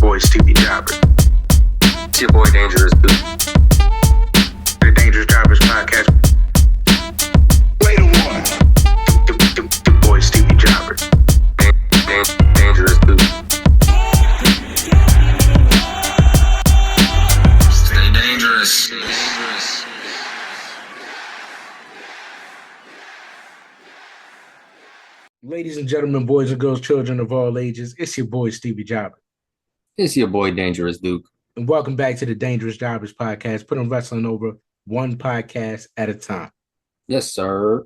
boy Stevie Jobber. It's your boy Dangerous Duke. The Dangerous Jobbers podcast. Play the one. The boy Stevie Jobber. Dangerous Duke. Stay dangerous. Ladies and gentlemen, boys and girls, children of all ages, it's your boy Stevie Jobber. It's your boy Dangerous Duke. And welcome back to the Dangerous Jobbers podcast, putting wrestling over one podcast at a time. Yes, sir.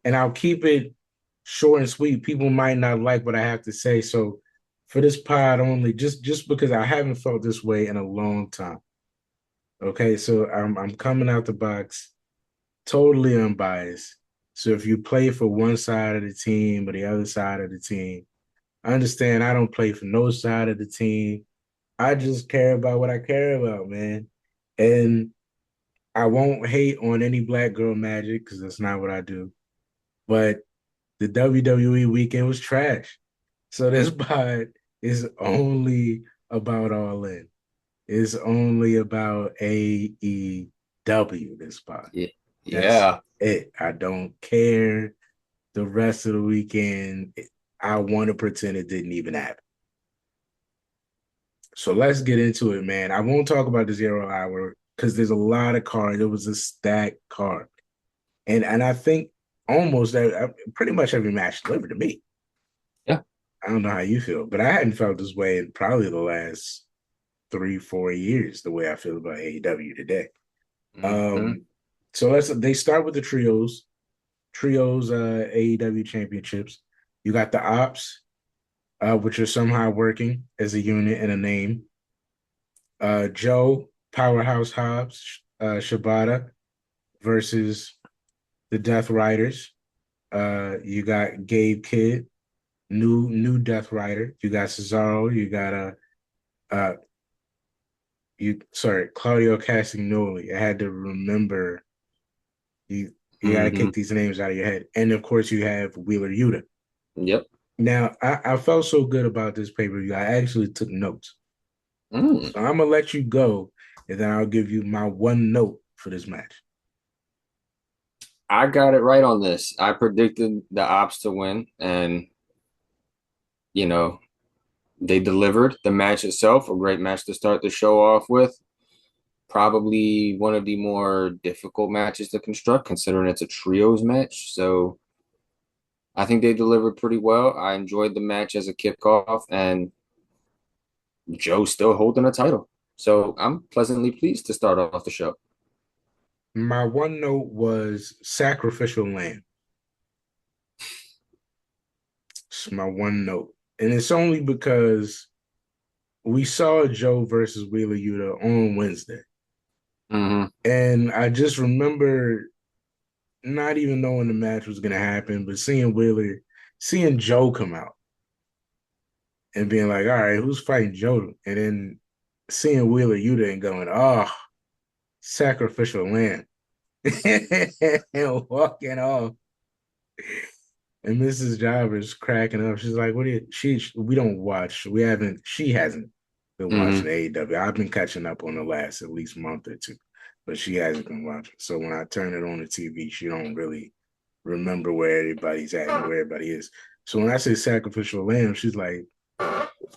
And I'll keep it short and sweet. People might not like what I have to say. So for this pod only, just because I haven't felt this way in a long time. Okay, so I'm coming out the box totally unbiased. So if you play for one side of the team or the other side of the team, I understand I don't play for no side of the team. I just care about what I care about, man. And I won't hate on any black girl magic because that's not what I do. But the WWE weekend was trash. So this pod is only about All In. It's only about AEW, this pod. Yeah. That's it. I don't care the rest of the weekend. I want to pretend it didn't even happen. So let's get into it, man. I won't talk about the 0 hour because there's a lot of cards. It was a stacked card. And I think almost pretty much every match delivered to me. Yeah. I don't know how you feel, but I hadn't felt this way in probably the last 3-4 years, the way I feel about AEW today. Mm-hmm. So they start with the trios AEW championships. You got the Ops, which are somehow working as a unit and a name. Joe, Powerhouse Hobbs, Shibata versus the Death Riders. You got Gabe Kidd, new Death Rider. You got Cesaro. You got Claudio Castagnoli. I had to remember. You gotta kick these names out of your head. And of course you have Wheeler Yuta. Yep. Now I felt so good about this pay-per-view. I actually took notes. So I'm gonna let you go, and then I'll give you my one note for this match. I got it right on this. I predicted the Ops to win, and they delivered. The match itself, a great match to start the show off with. Probably one of the more difficult matches to construct, considering it's a trios match. So I think they delivered pretty well. I enjoyed the match as a kickoff, and Joe's still holding a title. So I'm pleasantly pleased to start off the show. My one note was sacrificial lamb. It's my one note. And it's only because we saw Joe versus Wheeler Yuta on Wednesday. Mm-hmm. And I just remember not even knowing the match was going to happen, but seeing Joe come out and being like, all right, who's fighting Joe? And then seeing Wheeler Yuta and going, oh, sacrificial lamb. And walking off. And Mrs. Jobber's cracking up. She's like, we don't watch. She hasn't been watching AEW. I've been catching up on the last at least month or two, but she hasn't been watching. So when I turn it on the TV, she don't really remember where everybody's at and where everybody is. So when I say sacrificial lamb, she's like,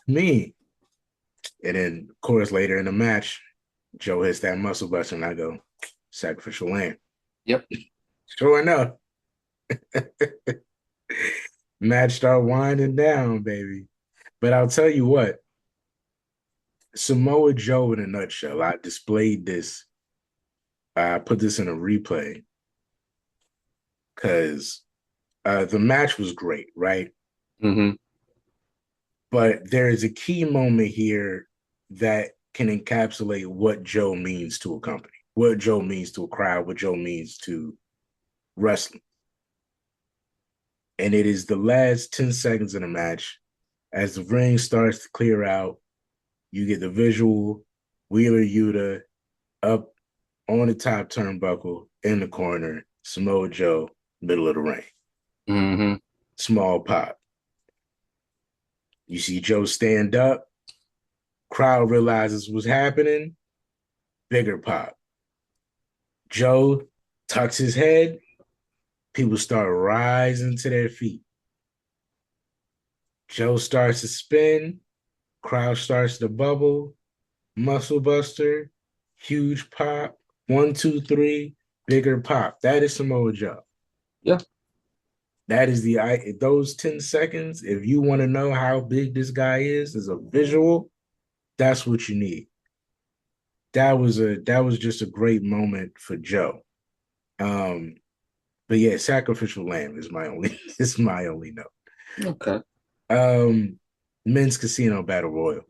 me. And then, of course, later in the match, Joe hits that muscle buster, and I go, sacrificial lamb. Yep. Sure enough. Match start winding down, baby. But I'll tell you what, Samoa Joe in a nutshell. I displayed this. I put this in a replay because the match was great, right? Mm-hmm. But there is a key moment here that can encapsulate what Joe means to a company, what Joe means to a crowd, what Joe means to wrestling. And it is the last 10 seconds of the match. As the ring starts to clear out, you get the visual, Wheeler Yuta up on the top turnbuckle in the corner, Samoa Joe, middle of the ring. Mm-hmm. Small pop. You see Joe stand up, Crowd realizes what's happening, bigger pop. Joe tucks his head, people start rising to their feet. Joe starts to spin, crowd starts to bubble, muscle buster, huge pop, 1, 2, 3, bigger pop. That is Samoa Joe. Yeah. That is those 10 seconds. If you want to know how big this guy is as a visual, that's what you need. That was just a great moment for Joe. Um, but yeah, sacrificial lamb is my only is my only note. Okay. Men's casino battle royal.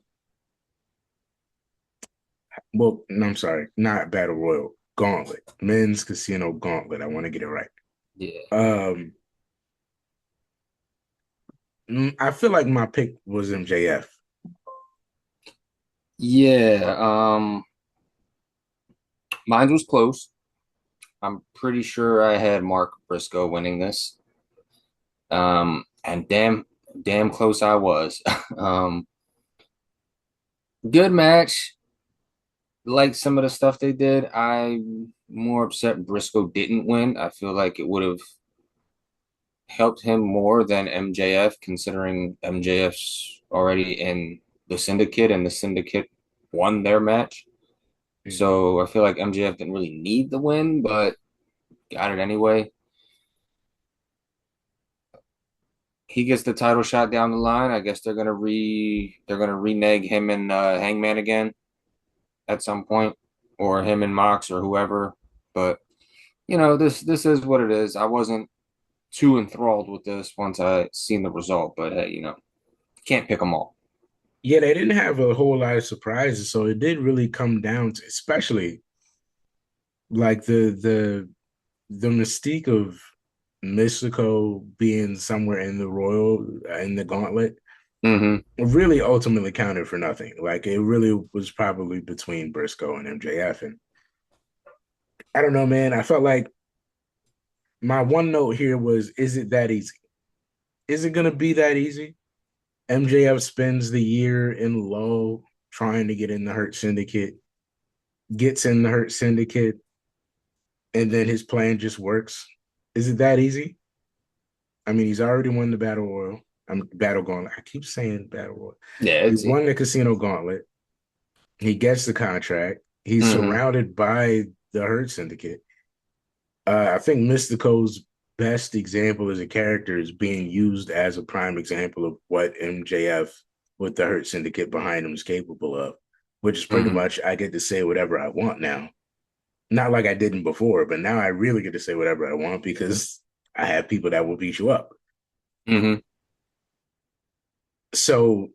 Well, no, I'm sorry, not battle royal. Gauntlet. Men's casino gauntlet. I want to get it right. Yeah. I feel like my pick was MJF. Yeah. Mine was close. I'm pretty sure I had Mark Briscoe winning this. And damn close I was. Um, Good match. Like some of the stuff they did, I'm more upset Briscoe didn't win. I feel like it would have helped him more than MJF, considering MJF's already in the Syndicate and the Syndicate won their match. So I feel like MJF didn't really need the win, but got it anyway. He gets the title shot down the line. I guess they're gonna renege him and Hangman again at some point, or him and Mox or whoever. But this is what it is. I wasn't too enthralled with this once I seen the result, but hey, can't pick them all. Yeah, they didn't have a whole lot of surprises, so it did really come down to, especially like the mystique of Mystico being somewhere in the Royal in the Gauntlet Mm-hmm. really ultimately counted for nothing. Like it really was probably between Briscoe and MJF, and I don't know, man. I felt like my one note here was: is it that easy? Is it gonna be that easy? MJF spends the year in low trying to get in the Hurt Syndicate, gets in the Hurt Syndicate, and then his plan just works. Is it that easy? I mean, he's already won the Battle Royal. I'm Battle Gauntlet. I keep saying Battle Royal. Yeah, He it's won the Casino Gauntlet. He gets the contract. He's mm-hmm. surrounded by the Hurt Syndicate. I think Mystico's best example as a character is being used as a prime example of what MJF with the Hurt Syndicate behind him is capable of, which is pretty Mm-hmm. much I get to say whatever I want now. Not like I didn't before, but now I really get to say whatever I want because I have people that will beat you up. Mm-hmm. So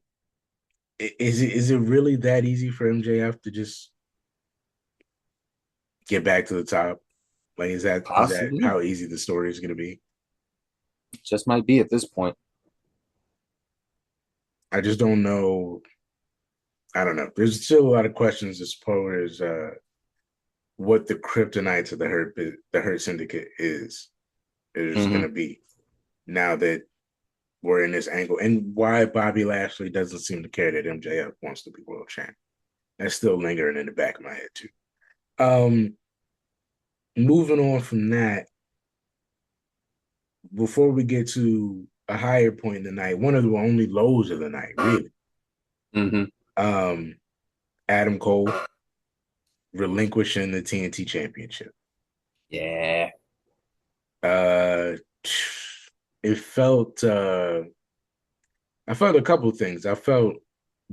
is it really that easy for MJF to just get back to the top? Like is that Possibly. how easy the story is going to be? Just might be at this point. I just don't know. I don't know. There's still a lot of questions as far as what the kryptonite of the Hurt Syndicate is going Mm-hmm. to be now that we're in this angle, and why Bobby Lashley doesn't seem to care that MJF wants to be world champ. That's still lingering in the back of my head too. Um, Moving on from that, before we get to a higher point in the night, one of the only lows of the night, really. Mm-hmm. Um, Adam Cole relinquishing the TNT Championship. Yeah. Uh, it felt. I felt a couple things. I felt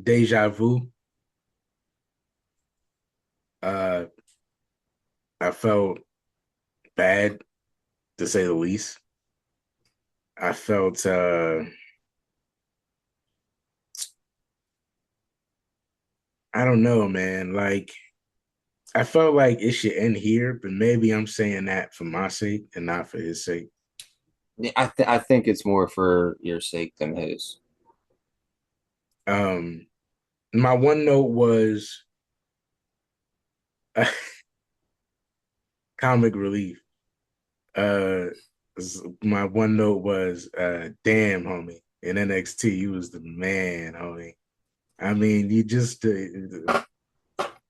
deja vu. Uh, I felt bad to say the least. I felt. I don't know, man. Like I felt like it should end here, but maybe I'm saying that for my sake and not for his sake. Yeah, I think it's more for your sake than his. Um, my one note was comic relief. Uh, my one note was, damn, homie, in NXT, you was the man, homie. I mean, you just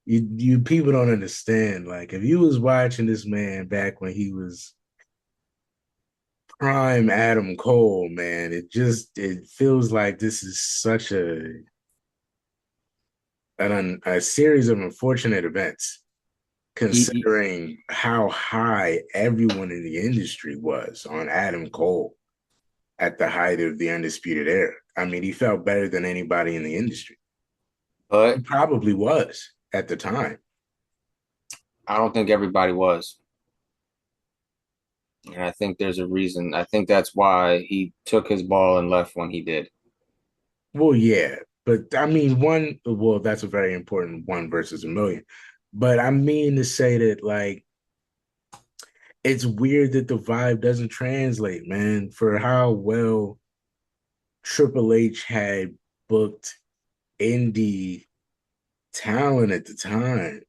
you people don't understand. Like, if you was watching this man back when he was prime Adam Cole, man, it feels like this is such a series of unfortunate events, He considering how high everyone in the industry was on Adam Cole at the height of the Undisputed Era. I mean, he felt better than anybody in the industry. He but probably was at the time. I don't think everybody was. And I think there's a reason. I think that's why he took his ball and left when he did. Well, yeah, but I mean, well, that's a very important one versus a million. But I mean to say that, like, it's weird that the vibe doesn't translate, man, for how well Triple H had booked indie talent at the time,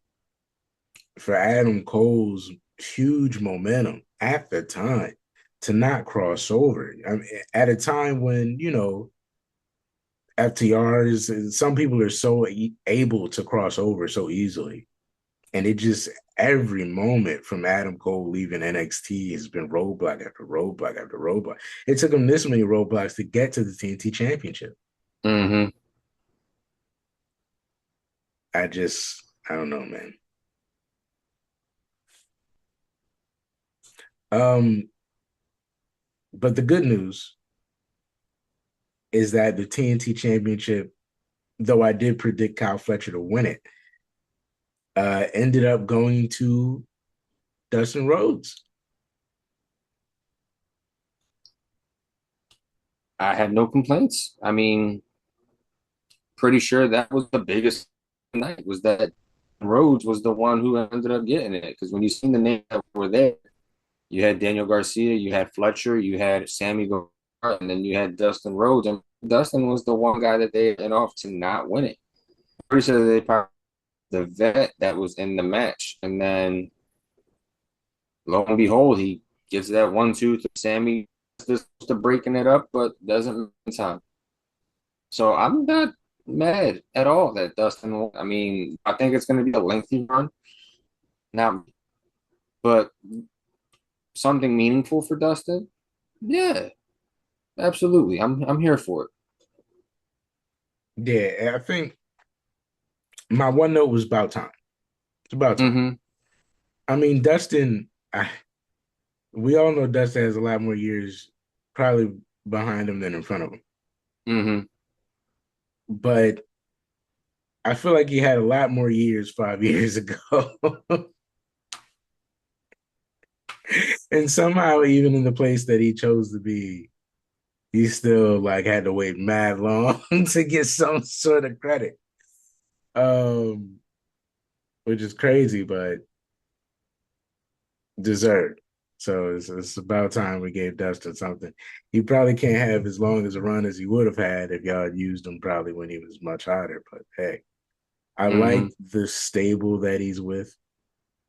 for Adam Cole's huge momentum at the time to not cross over. I mean, at a time when, FTRs, some people are so able to cross over so easily. And it just, every moment from Adam Cole leaving NXT has been roadblock after roadblock after roadblock. It took him this many roadblocks to get to the TNT Championship. Mm-hmm. I just, I don't know, man. Um, but the good news is that the TNT Championship, though I did predict Kyle Fletcher to win it, ended up going to Dustin Rhodes. I had no complaints. I mean, pretty sure that was the biggest night was that Rhodes was the one who ended up getting it. Because when you seen the names that were there, you had Daniel Garcia, you had Fletcher, you had Sammy Guevara, and then you had Dustin Rhodes. And Dustin was the one guy that they went off to not win it. Pretty sure they probably the vet that was in the match. And then lo and behold, he gets that 1-2 to Sammy just to breaking it up, but doesn't in time. So I'm not mad at all that Dustin won. I mean, I think it's going to be a lengthy run, now, but something meaningful for Dustin. Yeah, absolutely. I'm here for it. Yeah, I think my one note was about time. It's about time. Mm-hmm. I mean, we all know Dustin has a lot more years probably behind him than in front of him. Mm-hmm. But I feel like he had a lot more years 5 years ago. And somehow, even in the place that he chose to be, he still like had to wait mad long to get some sort of credit. Um, which is crazy, but deserved. So it's about time we gave Dustin something. He probably can't have as long as a run as he would have had if y'all had used him probably when he was much hotter. But hey, I Mm-hmm. like the stable that he's with.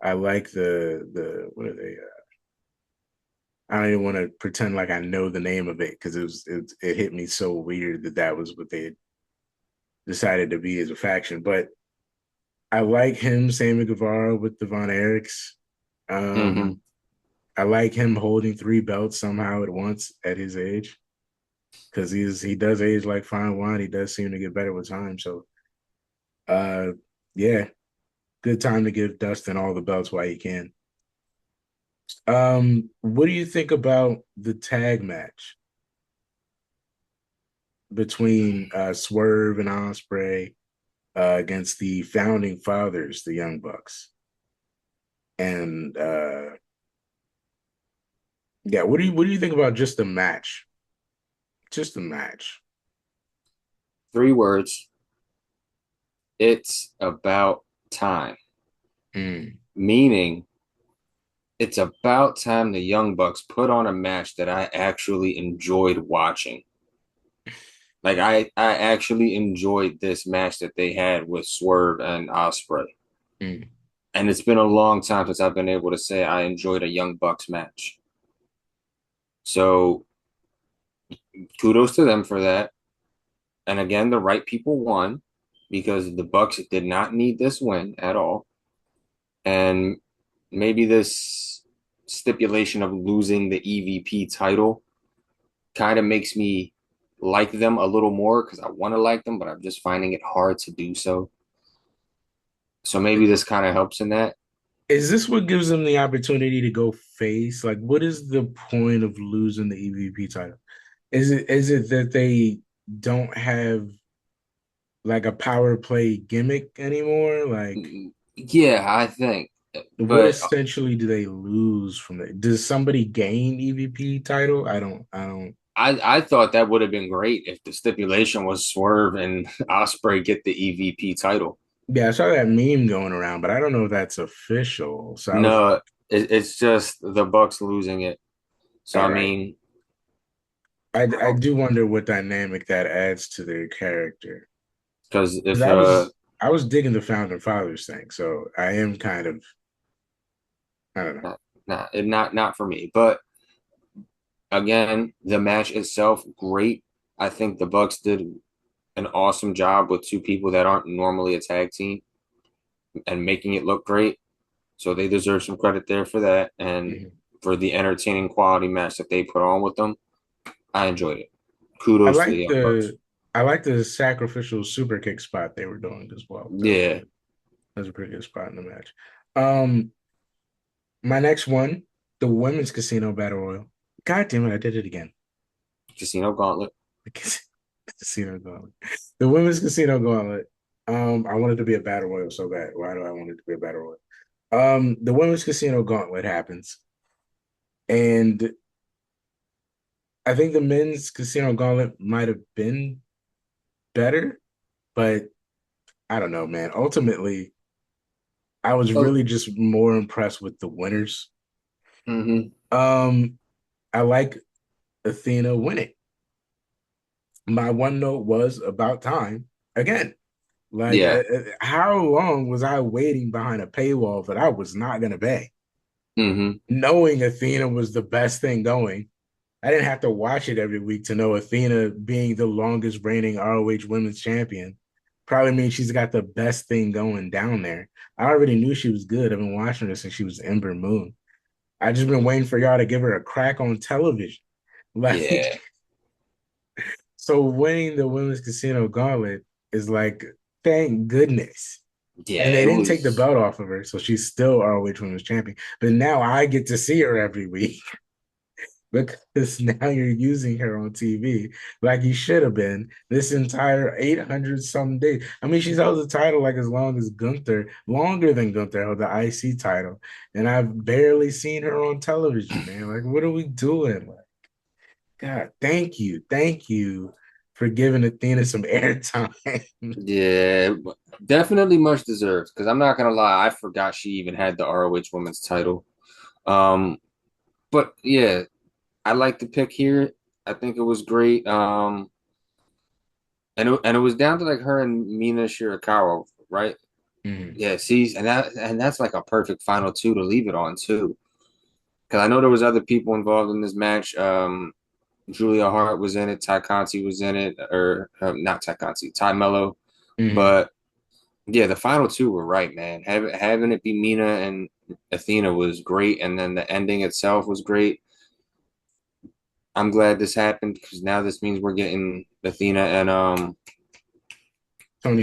I like the what are they? I don't even want to pretend like I know the name of it because it hit me so weird that that was what they decided to be as a faction. But I like him, Sammy Guevara with the Von Erichs. Mm-hmm. Um, I like him holding three belts somehow at once at his age because he does age like fine wine. He does seem to get better with time. So, uh, yeah, good time to give Dustin all the belts while you can. What do you think about the tag match between Swerve and Osprey against the founding fathers, the Young Bucks? And yeah, what do you think about just the match? Just the match. 3 words. It's about time. Mm. Meaning, it's about time the Young Bucks put on a match that I actually enjoyed watching. Like I actually enjoyed this match that they had with Swerve and Osprey. Mm. And it's been a long time since I've been able to say I enjoyed a Young Bucks match. So kudos to them for that. And again, the right people won. because the Bucks did not need this win at all. And maybe this stipulation of losing the EVP title kind of makes me like them a little more because I want to like them, but I'm just finding it hard to do so. So maybe this kind of helps in that. Is this what gives them the opportunity to go face? Like, what is the point of losing the EVP title? Is it that they don't have like a power play gimmick anymore? Like, Yeah, I think. what But essentially do they lose from it? Does somebody gain EVP title? I don't. I thought that would have been great if the stipulation was Swerve and Osprey get the EVP title. Yeah, I saw that meme going around, but I don't know if that's official. So I was No, it's just the Bucks losing it. So all I right. mean, I do wonder what dynamic that adds to their character. because Because if I was digging the Founding Fathers thing, so I am kind of I don't know. not for me. But again, the match itself, great. I think the Bucks did an awesome job with two people that aren't normally a tag team and making it look great. So they deserve some credit there for that and Mhm. for the entertaining quality match that they put on with them. I enjoyed it. I Kudos to the like Young Bucks. the sacrificial super kick spot they were doing as well. Yeah, That was a pretty good spot in the match. Um, my next one, the women's casino battle royal. God damn it, I did it again. Casino Gauntlet. The casino gauntlet. The women's casino gauntlet. I wanted to be a battle royal so bad. Why do I want it to be a battle royal? The women's casino gauntlet happens, and I think the men's casino gauntlet might have been better, but I don't know, man. Ultimately, I was Oh, really just more impressed with the winners. mm-hmm. Um, I like Athena winning. My one note was about time again. Like, Yeah. how long was I waiting behind a paywall that I was not going to pay? Mm-hmm. Knowing Athena was the best thing going, I didn't have to watch it every week to know Athena being the longest reigning ROH women's champion probably means she's got the best thing going down there. I already knew she was good. I've been watching her since she was Ember Moon. I just been waiting for y'all to give her a crack on television. Like, Yeah. so winning the women's casino gauntlet is like, thank goodness. And Yeah. they It didn't take the was. belt off of her, so she's still ROH Women's Champion. But now I get to see her every week because now you're using her on TV like you should have been this entire 800 some days. I mean, she's held the title like as long as Gunther, longer than Gunther held the IC title. And I've barely seen her on television, man. Like, what are we doing? Like, God, thank you. Thank you for giving Athena some airtime. Yeah. Definitely much deserved. Because I'm not gonna lie, I forgot she even had the ROH Women's title. Um, but yeah, I like the pick here. I think it was great. And it was down to like her and Mina Shirakawa, right? Mhm. Yeah, see, and that's like a perfect final two to leave it on too. Because I know there was other people involved in this match. Julia Hart was in it. Ty Conti was in it, or not Ty Conti, Ty Mello. Mhm. But yeah, the final two were right, man. Having it be Mina and Athena was great, and then the ending itself was great. I'm glad this happened because now this means we're getting Tony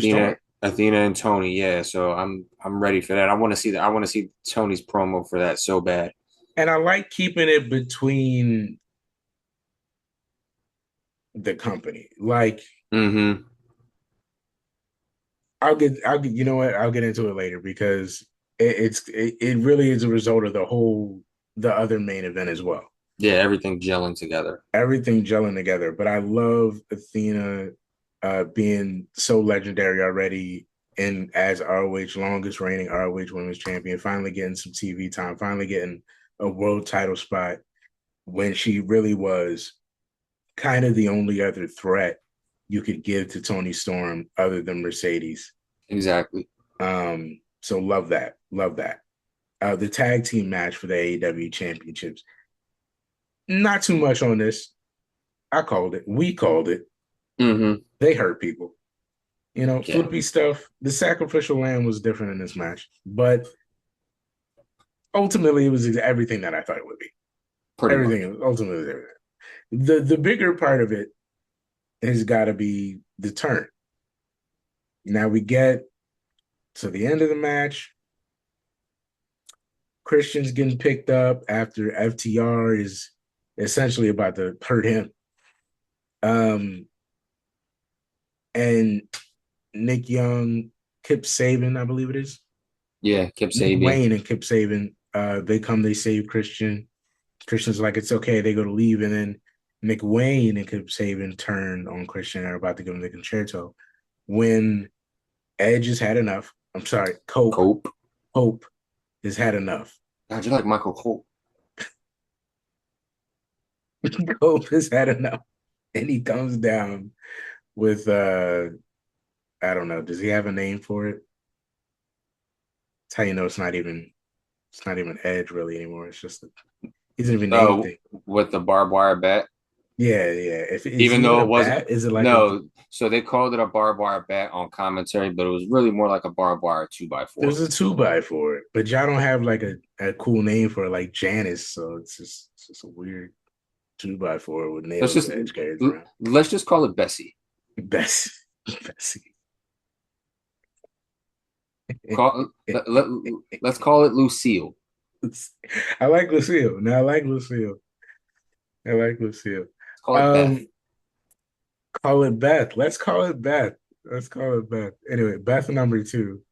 Storm. Athena and Tony. Yeah, so I'm ready for that. I want to see that. I want to see Tony's promo for that so bad. And I like keeping it between the company. Like Mm-hmm. you know what? I'll get into it later because it really is a result of the other main event as well. Yeah, everything gelling together. Everything gelling together. But I love Athena being so legendary already and as ROH longest reigning ROH women's champion, finally getting some TV time, finally getting a world title spot when she really was kind of the only other threat you could give to Tony Storm other than Mercedes. Exactly. So love that. Love that. The tag team match for the AEW championships. Not too much on this. I called it. We called it. Mm-hmm. They hurt people. Yeah, flippy stuff. The sacrificial lamb was different in this match, but ultimately it was everything that I thought it would be. pretty much. Everything ultimately was everything. The bigger part of it has got to be the turn. Now we get to the end of the match. Christian's getting picked up after FTR is essentially about to hurt him. Um, and Nick Young, Kip Saban, I believe it is. Yeah, Kip Nick Sabian. Wayne and Kip Saban, they come, they save Christian. Christian's like, it's okay. They go to leave. And then Nick Wayne and Kip Saban turn on Christian and are about to give him the concerto. When Edge has had enough, I'm sorry, Cope. Hope has had enough. God, you like Michael Cope. Cope has had enough. And he comes down with I don't know, does he have a name for it? It's how you know it's not even Edge really anymore. It's just he doesn't even name Oh, things. with the barbed wire bat. Yeah, yeah. If is Even even though a it wasn't, bat? Is it like a no, so they called it a barbed wire bat on commentary, but it was really more like a barbed wire two by four. there's a two by for it, but y'all don't have like a cool name for it like Janice, so it's just a weird two by four with Let's nails just that Edge carries around. let's just call it Bessie. Bessie. Bessie. Let's call it Lucille. I like Lucille. Now I like Lucille. I like Lucille. Let's call it Beth. Um, call it Beth. Let's call it Beth. Let's call it Beth. Anyway, Beth number two.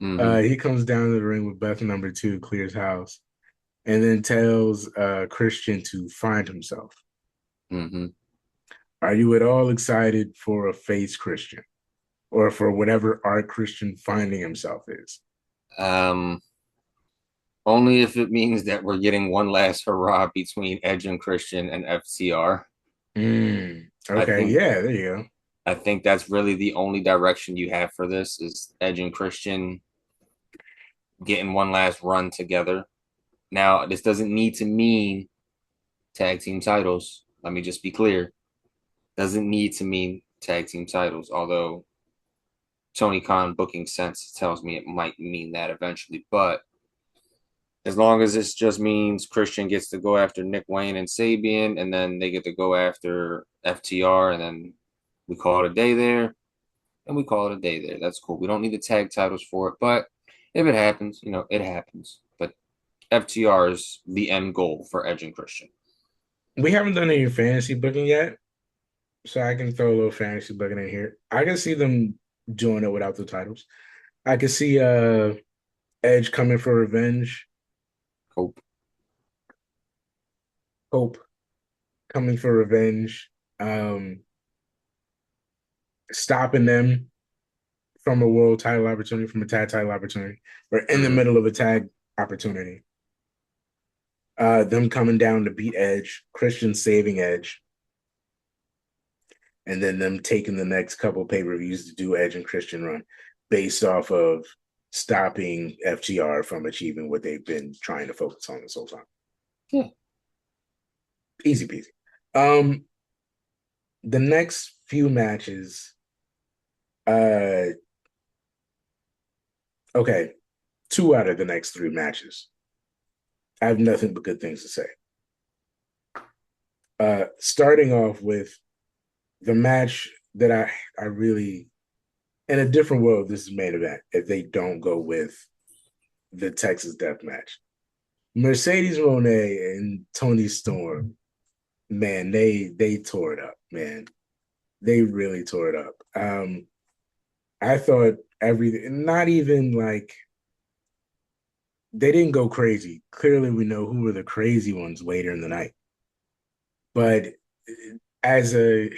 Hmm. He comes down to the ring with Beth number two, clears house, and then tells Christian to find himself. Hmm. Are you at all excited for a face Christian or for whatever art Christian finding himself is? Um, Only if it means that we're getting one last hurrah between Edge and Christian and FTR. I Okay, think yeah, there you go. I think that's really the only direction you have for this is Edge and Christian getting one last run together. Now, this doesn't need to mean tag team titles. Let me just be clear. Doesn't need to mean tag team titles, although Tony Khan booking sense tells me it might mean that eventually. But as long as this just means Christian gets to go after Nick Wayne and Sabian, and then they get to go after FTR, and then we call it a day there, and we call it a day there. That's cool. We don't need the tag titles for it, but if it happens, it happens. But FTR is the end goal for Edge and Christian. We haven't done any fantasy booking yet, so I can throw a little fantasy booking in here. I can see them doing it without the titles. I can see Edge coming for revenge. Hope. Hope coming for revenge. Um, Stopping them from a world title opportunity, from a tag title opportunity, or in the Mm-hmm. middle of a tag opportunity. Them coming down to beat Edge, Christian saving Edge, and then them taking the next couple pay-per-views to do Edge and Christian run based off of stopping FTR from achieving what they've been trying to focus on this whole time. Yeah. Easy peasy. Um, the next few matches, uh, okay, two out of the next three matches, I have nothing but good things to say. Starting off with the match that I really, in a different world, this is main event if they don't go with the Texas Death Match. Mercedes Moné and Tony Storm, man, they tore it up, man. They really tore it up. I thought everything, not even like they didn't go crazy. Clearly, we know who were the crazy ones later in the night. But as a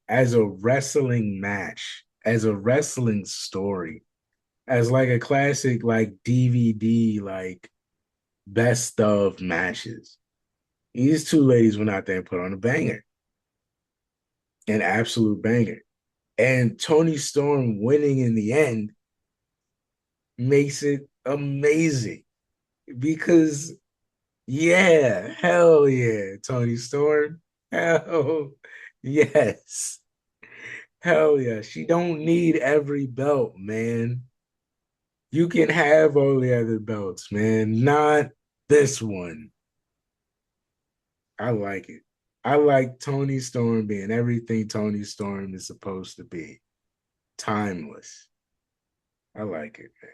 as a wrestling match, as a wrestling story, as like a classic like DVD like best of matches, these two ladies went out there and put on a banger, an absolute banger. And Tony Storm winning in the end makes it amazing because yeah, hell yeah, Tony Storm. Hell yes. Hell yeah. She don't need every belt, man. You can have all the other belts, man. Not this one. I like it. I like Tony Storm being everything Tony Storm is supposed to be. Timeless. I like it, man.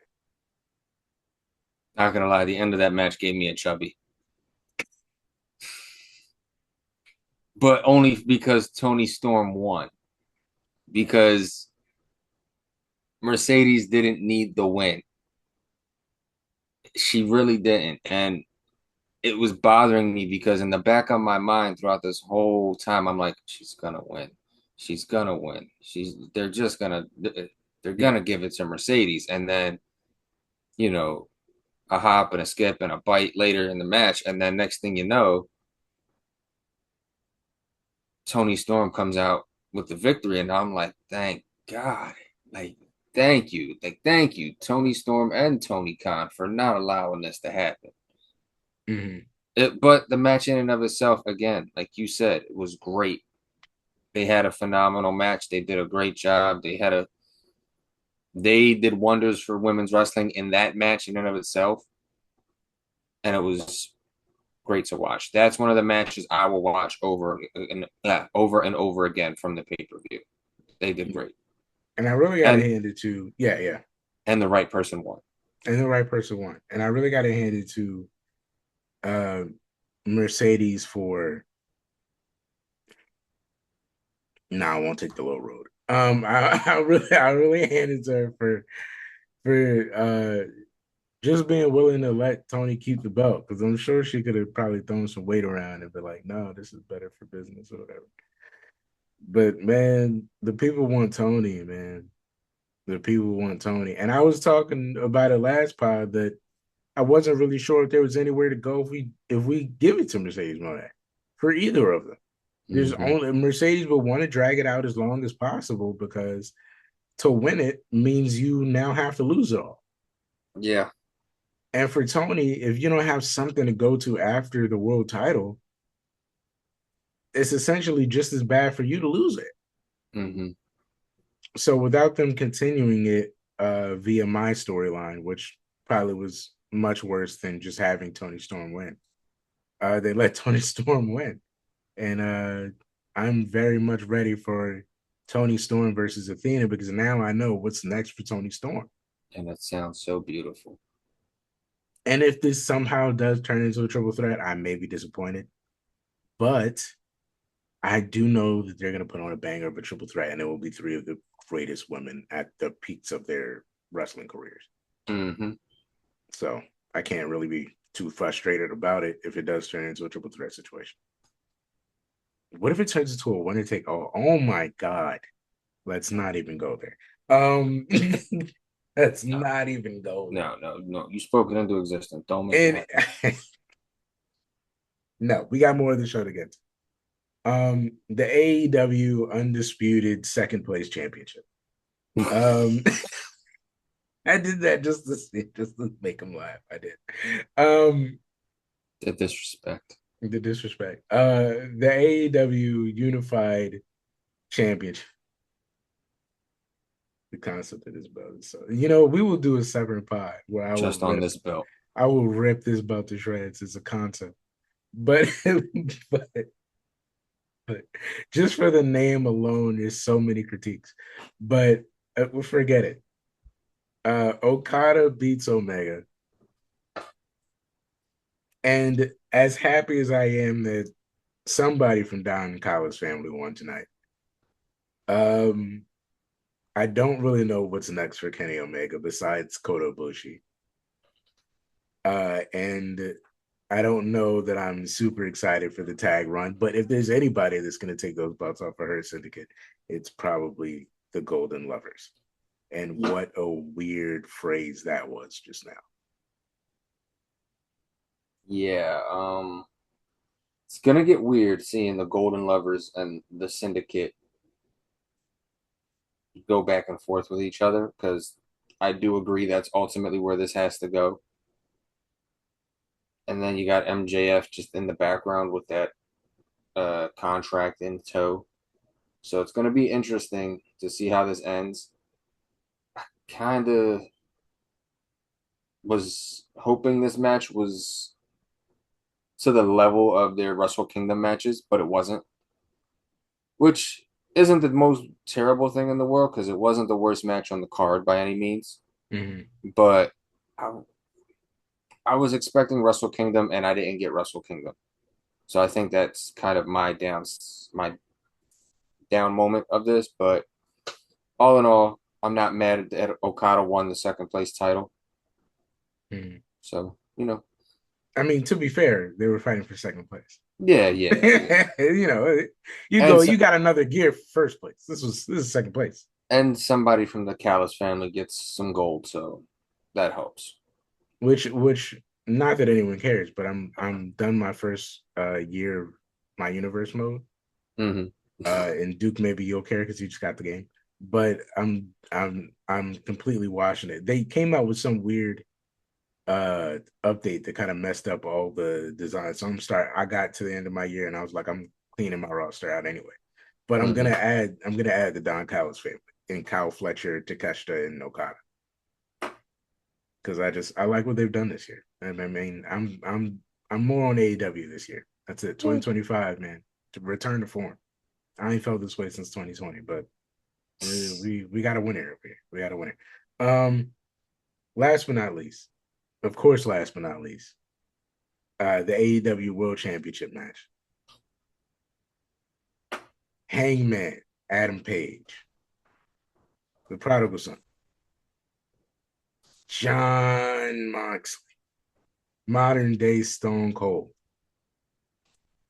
Not gonna lie, the end of that match gave me a chubby. But only because Tony Storm won. Because Mercedes didn't need the win. She really didn't. And it was bothering me because in the back of my mind throughout this whole time, I'm like, she's gonna win. She's gonna win. They're Yeah. gonna give it to Mercedes. And then, you know, a hop and a skip and a bite later in the match. And then next thing you know, Tony Storm comes out with the victory. And I'm like, thank God. Like, thank you. Like, thank you, Tony Storm and Tony Khan, for not allowing this to happen. Mm-hmm. But the match in and of itself, again, like you said, it was great. They had a phenomenal match. They did a great job. They did wonders for women's wrestling in that match in and of itself, and it was great to watch. That's one of the matches I will watch over and over again from the pay per view. They did great, And I really got to and hand it to, yeah, yeah. and the right person won. And the right person won. And I really got to hand it to uh, Mercedes for, no, I won't take the low road. I really hand it to her for just being willing to let Tony keep the belt, because I'm sure she could have probably thrown some weight around and be like, no, this is better for business or whatever. But man, the people want Tony, man. The people want Tony. And I was talking about it last pod that I wasn't really sure if there was anywhere to go if we give it to Mercedes Monet for either of them. There's Mm-hmm. only Mercedes will want to drag it out as long as possible, because to win it means you now have to lose it all. Yeah. And for Tony, if you don't have something to go to after the world title, it's essentially just as bad for you to lose it. Mm-hmm. So without them continuing it via my storyline, which probably was much worse than just having Tony Storm win, they let Tony Storm win. And I'm very much ready for Tony Storm versus Athena, because now I know what's next for Tony Storm. And it sounds so beautiful. And if this somehow does turn into a triple threat, I may be disappointed. But I do know that they're going to put on a banger of a triple threat, and it will be three of the greatest women at the peaks of their wrestling careers. Mm-hmm. So I can't really be too frustrated about it if it does turn into a triple threat situation. What if it turns into a winner take all? Oh my God. Let's not even go there. Let's No. not even go there. No. You spoke it into existence. Don't make And it happen. no, we got more of the show to get to. The AEW Undisputed Second Place Championship. Um, I did that just to make them laugh. I did. The disrespect. The disrespect. The AEW Unified Championship. The concept of this belt. So we will do a separate pod where Just on this belt. I will rip this belt to shreds as a concept. But but but just for the name alone, there's so many critiques. But we'll forget it. Okada beats Omega. And as happy as I am that somebody from Don Callis family won tonight, I don't really know what's next for Kenny Omega besides Kota Ibushi. And I don't know that I'm super excited for the tag run, but if there's anybody that's going to take those belts off of her syndicate, it's probably the Golden Lovers. And what a weird phrase that was just now. Yeah, it's gonna get weird seeing the Golden Lovers and the Syndicate go back and forth with each other, because I do agree that's ultimately where this has to go. And then you got MJF just in the background with that contract in tow. So it's going to be interesting to see how this ends. Kind of was hoping this match was to the level of their Wrestle Kingdom matches, but it wasn't, which isn't the most terrible thing in the world because it wasn't the worst match on the card by any means. Mm-hmm. But I was expecting Wrestle Kingdom and I didn't get Wrestle Kingdom. So I think that's kind of my down moment of this. But all in all, I'm not mad that Okada won the second place title. Mm-hmm. So, I mean, to be fair, they were fighting for second place. yeah. You got another gear for first place. This is second place. And somebody from the Callis family gets some gold, so that helps. Which not that anyone cares, but I'm done my first year of my universe mode. Mm-hmm. And Duke, maybe you'll care because you just got the game. But I'm completely watching it. They came out with some weird update that kind of messed up all the designs. So I got to the end of my year and I was like, I'm cleaning my roster out anyway. But I'm gonna add the Don Callis family and Kyle Fletcher, Takeshita, and Okada. Because I like what they've done this year. And I mean, I'm more on AEW this year. That's it. 2025, man. To return to form. I ain't felt this way since 2020, but we got a winner up here. We got a winner. Last but not least, of course, last but not least, the AEW World Championship match. Hangman, Adam Page, the prodigal son, Jon Moxley, modern day Stone Cold,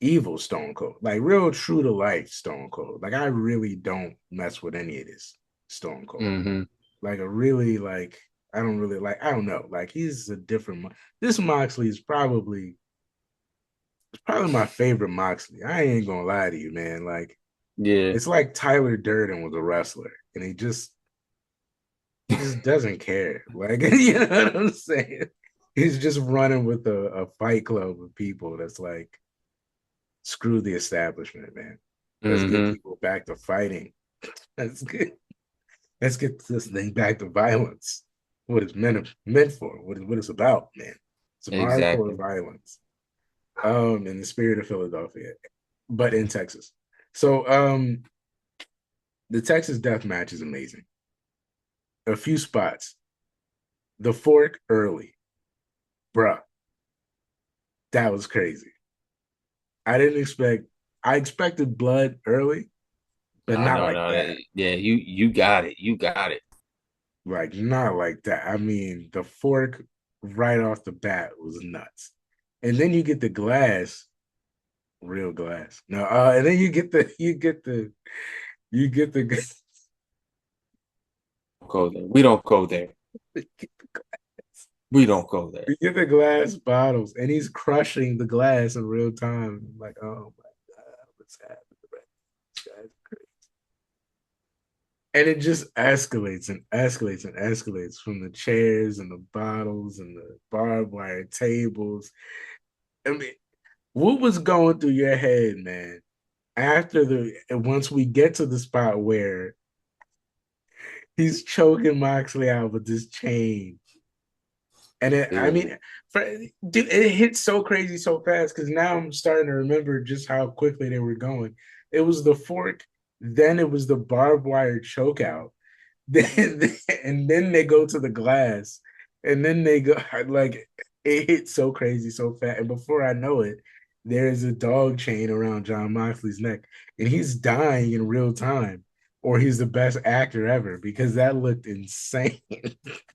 evil Stone Cold, like real true to life Stone Cold. Like I really don't mess with any of this Stone Cold. Mm-hmm. Like a really like I don't know. Like he's a different. This Moxley is probably my favorite Moxley. I ain't gonna lie to you, man. Like yeah, it's like Tyler Durden was a wrestler, and he just doesn't care. Like you know what I'm saying? He's just running with a fight club of people that's like screw the establishment, man. Let's get people back to fighting. That's good. Let's get this thing back to violence. What it's meant for. What it's about, man. Some exactly. hardcore violence. In the spirit of Philadelphia, but in Texas. So the Texas death match is amazing. A few spots. The fork early. Bruh. That was crazy. I expected blood early, but not like that. Yeah, you got it. You got it. Like, not like that. I mean, the fork right off the bat was nuts. And then you get the glass, real glass. No, and then you get the Go there. We don't go there. We don't go there. you get the glass bottles, and he's crushing the glass in real time. I'm like, oh my god, what's happening? This guy's crazy. And it just escalates and escalates and escalates from the chairs and the bottles and the barbed wire tables. I mean, what was going through your head, man? Once we get to the spot where he's choking Moxley out with this chain. And I mean, dude, it hit so crazy so fast because now I'm starting to remember just how quickly they were going. It was the fork, then it was the barbed wire choke out, and then they go to the glass, and then they go like it hit so crazy so fast. And before I know it, there is a dog chain around Jon Moxley's neck, and he's dying in real time, or he's the best actor ever because that looked insane.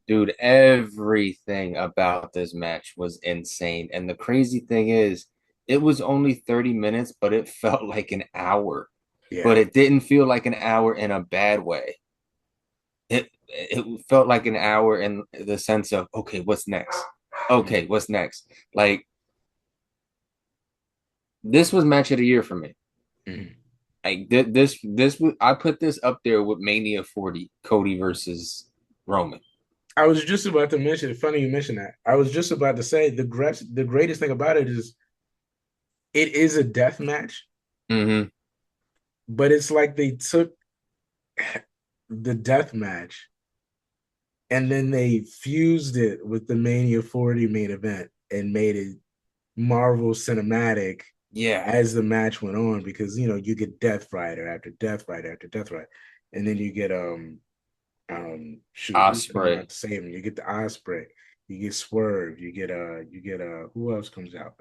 Dude, everything about this match was insane. And the crazy thing is, it was only 30 minutes, but it felt like an hour. Yeah. But it didn't feel like an hour in a bad way. It felt like an hour in the sense of, okay, what's next? Okay, what's next? Like, this was match of the year for me. Mm-hmm. Like I put this up there with Mania 40, Cody versus Roman. I was just about to mention. Funny you mentioned that. I was just about to say the greatest thing about it is a death match, Mm-hmm. but it's like they took the death match, and then they fused it with the Mania 40 main event and made it Marvel cinematic Yeah. as the match went on, because you get Death Rider after Death Rider after Death Rider, and then you get who's coming Osprey. out to save him? You get the Osprey, you get Swerve, you get who else comes out?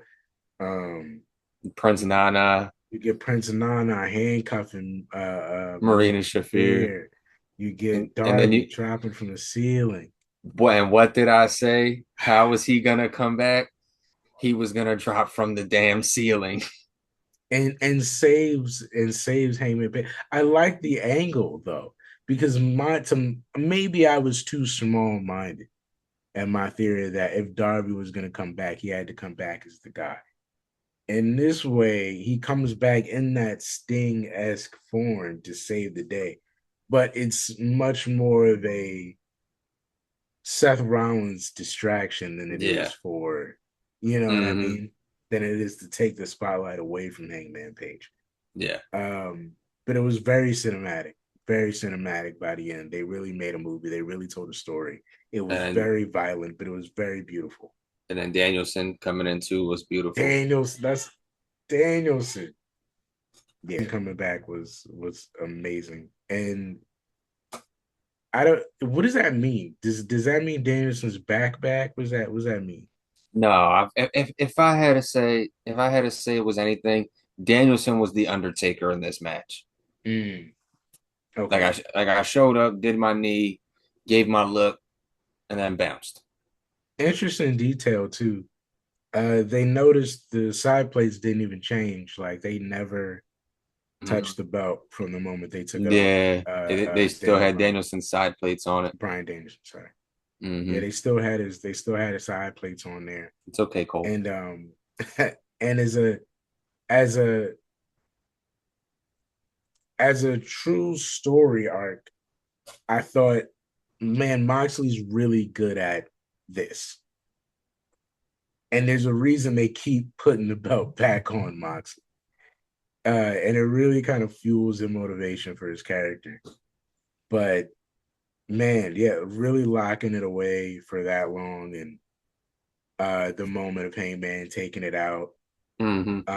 Prince Nana. You get Prince Nana handcuffing Marina Shafir. You get And then Darby dropping from the ceiling. Boy, and what did I say? How was he gonna come back? He was gonna drop from the damn ceiling. And saves Hangman Page. I like the angle though, because maybe I was too small minded, and my theory that if Darby was gonna come back, he had to come back as the guy. In this way, he comes back in that Sting-esque form to save the day, but it's much more of a Seth Rollins distraction than it is for, what I mean, than it is to take the spotlight away from Hangman Page. Yeah. But it was very cinematic by the end. They really made a movie. They really told a story. It was very violent, but it was very beautiful. And then Danielson coming in too was beautiful. That's Danielson. Yeah, coming back was amazing. And what does that mean? Does that mean Danielson's back? What does that mean? No, if I had to say it was anything, Danielson was the Undertaker in this match. Okay. Like I showed up, did my knee, gave my look, and then bounced. Interesting detail too. They noticed the side plates didn't even change. Like they never touched the belt from the moment they took it off. They still had Danielson's side plates on it. Brian Danielson, sorry. Mm-hmm. Yeah, they still had his side plates on there. It's okay, Cole. And and as a true story arc, I thought, man, Moxley's really good at this. And there's a reason they keep putting the belt back on Moxley. And it really kind of fuels the motivation for his character. But man, yeah, really locking it away for that long, and the moment of Hangman taking it out. Mm-hmm.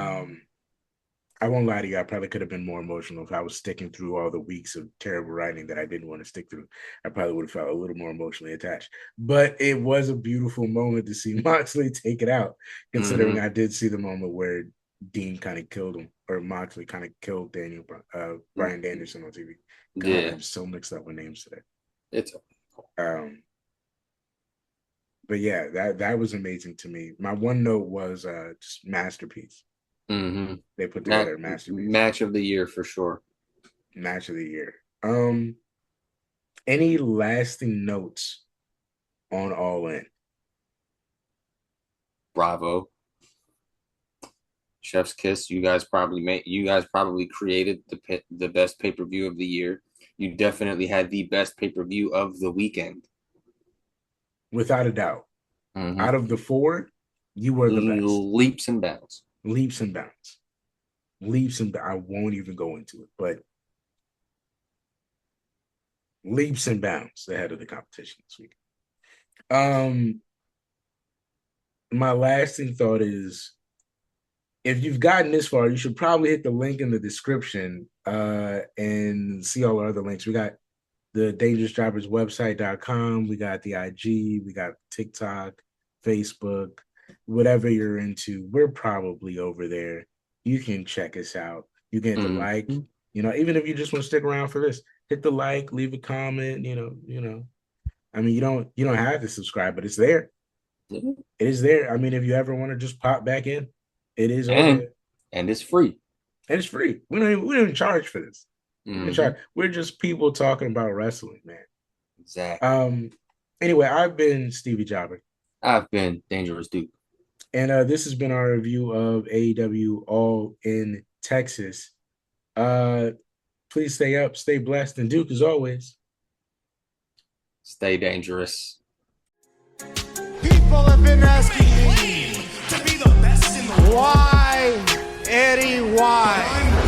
I won't lie to you, I probably could have been more emotional if I was sticking through all the weeks of terrible writing that I didn't want to stick through. I probably would have felt a little more emotionally attached. But it was a beautiful moment to see Moxley take it out, considering I did see the moment where Dean kind of killed him, or Moxley kind of killed Brian Danielson on TV. God, yeah. I'm so mixed up with names today. It's but yeah, that was amazing to me. My one note was just masterpiece. Mm-hmm. They put together a masterpiece. Match of the year for sure. Match of the year. Any lasting notes on All In? Bravo. Chef's kiss. You guys probably created the best pay-per-view of the year. You definitely had the best pay-per-view of the weekend. Without a doubt. Mm-hmm. Out of the four, you were the best. Leaps and bounds. Leaps and bounds. I won't even go into it, but leaps and bounds ahead of the competition this week. My lasting thought is, if you've gotten this far, you should probably hit the link in the description and see all our other links. We got the Dangerous Jobbers website.com. We got the IG. We got TikTok, Facebook, whatever you're into. We're probably over there. You can check us out. You can hit the like. Even if you just want to stick around for this, hit the like, leave a comment. I mean, you don't have to subscribe, but it's there. It is there. I mean, if you ever want to just pop back in, it is over there. And it's free. And it's free. We don't even charge for this. We're just people talking about wrestling, man. Exactly. Anyway, I've been Stevie Jobber. I've been Dangerous Duke. And this has been our review of AEW All In Texas. Please stay up, stay blessed, and Duke, as always, stay dangerous. People have been asking me to be the best in the world. Why, Eddie, why?